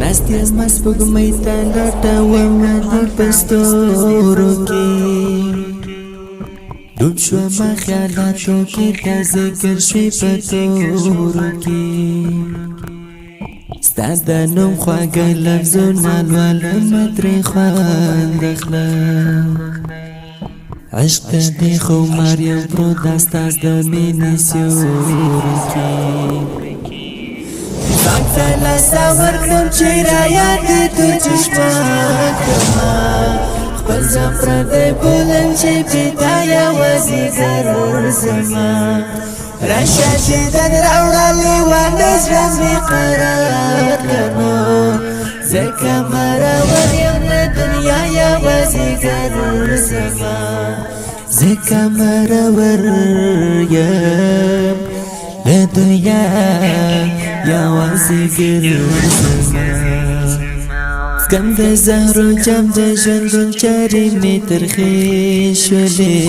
نستی مسپوږمۍ ته لټومه د پستورو کې ډوب شومه خیالاتو کې د ذکر شوي په تورو کې ستا د نوم خواږه لفظونه لولمه ترې خوند اخلم عشق دی خو مریم پروت دا ستا د مینې سیوري کې ځان ته لاسه ورکړم چې رایاد دې تور چشمه کړمه خپل ځان پردی بولم چې بېتا یوازې ګرځمه راشه دیدن راوړه لیوانه زړه مې قرار کړو ځکه مرور یم له دنیا یوازې ګرځمه ځکه مرور یم له دنیا یوازې ګرځمه څکم د زهرو جام د ژوندون چارې مې ترخې شولې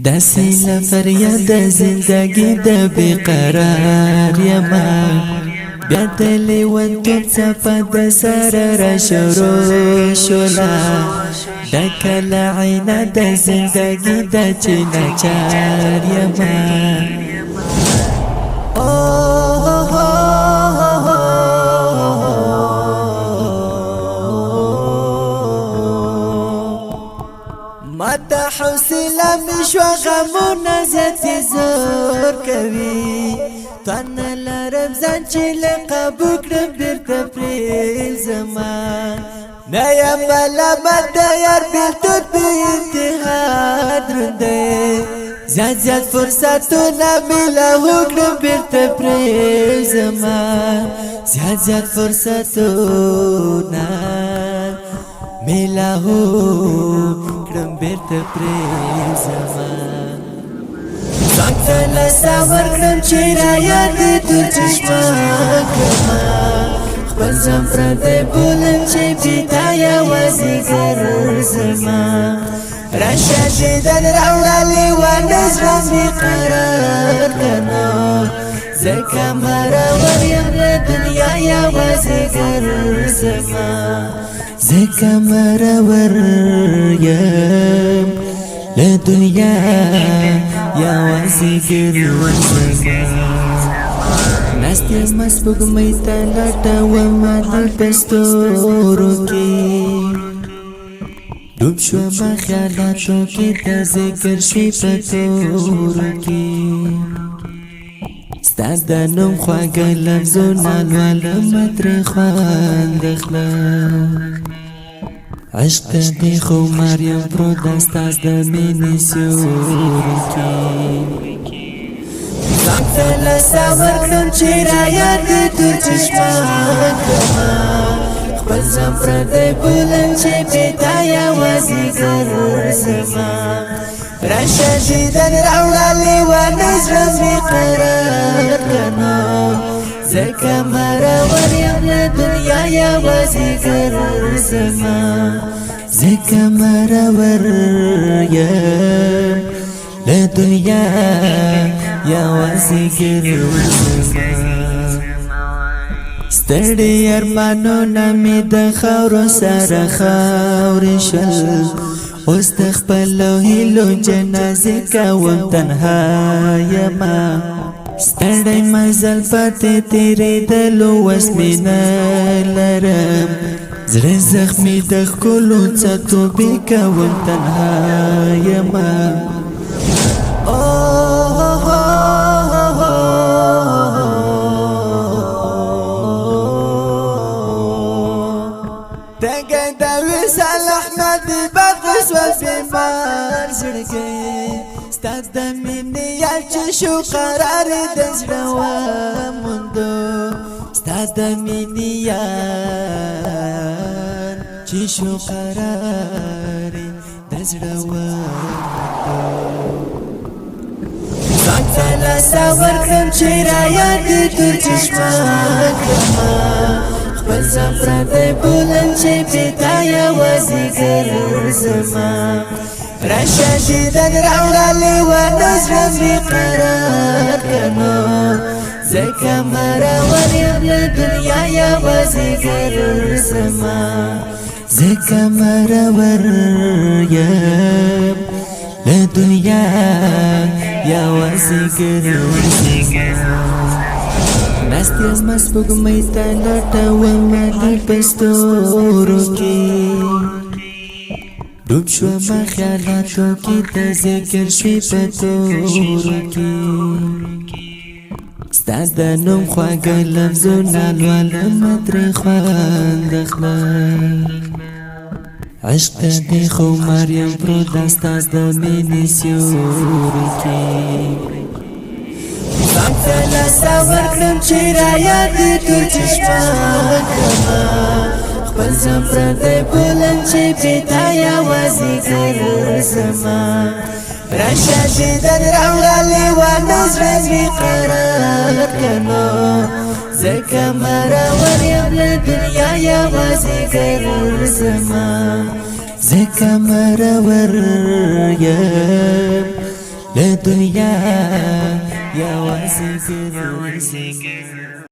داسې له فریاد د زندګي د بېقرار یمه بیا د لیونتوب څپه د سره راشروع شوله ډکه له عینه د زندګي د چې ناچار یمه ماته حوصله مې شوه غمونه زیاتې زور کوي توان نه لرم ځان چې له قابو کړم بېرته پرېږدمه نه یم ملامت د یار بېلتون بې انتها دروند دی زیات فرصتونه مې لاهو کړم بېرته پرېږدمه زیات فرصتونه مې لاهو کړم بېرته پرېږدمه ځان ته لاسه ورکړم چې رایاد دې تور چشمه کړمه خپل ځان پردی بولم چې بېتا یوازې ګرځمه راشه دیدن راوړه لیوانه زړه مې قرار کړو ځکه مرور یم له دنیا یوازې ګرځمه ځکه مرور یم له دنیا یوازې ګرځمه نستی مسپوږمۍ ته لټومه د پستورو کې ډوب شومه خیالاتو کې د ذکر شوي په تورو کې ستا د نوم خواږه لفظونه لولمه ترې خوند اخلم عشق دی خو مریم پروت دا ستا د مینې سیوري کې ځان ته لاسه ورکړم چې رایاد دې تور چشمه کړمه خپل ځان پردی بولم چې بېتا یوازې ګرځمه راشه دیدن راوړه لیوانه زړه مې قرار کړو ځکه مرور یم له دنیا یوازې ګرځمه ځکه مرور یم له دنیا یوازې ګرځمه ستړي ارمانونه مې د خاورو سره خاورې شول اوس د خپلو هیلو جنازې کوم تنها یمه ستړی مزل پاتې تېرېدلو وس مې نه لرم زړه زخمي د ښکلو څټوبې کوم تنها یمه تنګی د وصال احمد بغس و بیمار زړګی ستا د مینې یار چې شو قرار د زړه وموندو ستا د مینې یار چې شو قرار د زړه وموندو ځان ته لاسه ورکړم چې رایاد دې تور چشمه کړمه خپل ځان پردی بولم چې بېتا یوازې ګرځمه راشه دیدن راوړه لیوانه زړه مې قرار کړو زکا مرور یم لدنیا یوازی گرزما زکا مرور یم لدنیا یوازی گرزما ناستیم سپوږمۍ ته لټوم د پستورو کې ډوب شوم خیالاتو کې د ذکر شوي په تورو کې ستا د نوم خواږه لفظونه لولم ترې خوند اخلم عشق ته دې خمار یم پروت دا ستا د مینې سیوري کې ځان ته لاسه ورکړم چې رایاد دې تور چشمه کړمه خپل ځان پردی بولم چې بې تا یوازې ګرځمه راشه دیدن راوړه لیوانه زړه مې قرار کنو ځکه مرور یم له دنیا یوازې ګرځمه ځکه مرور یم له دنیا یوازې ګرځمه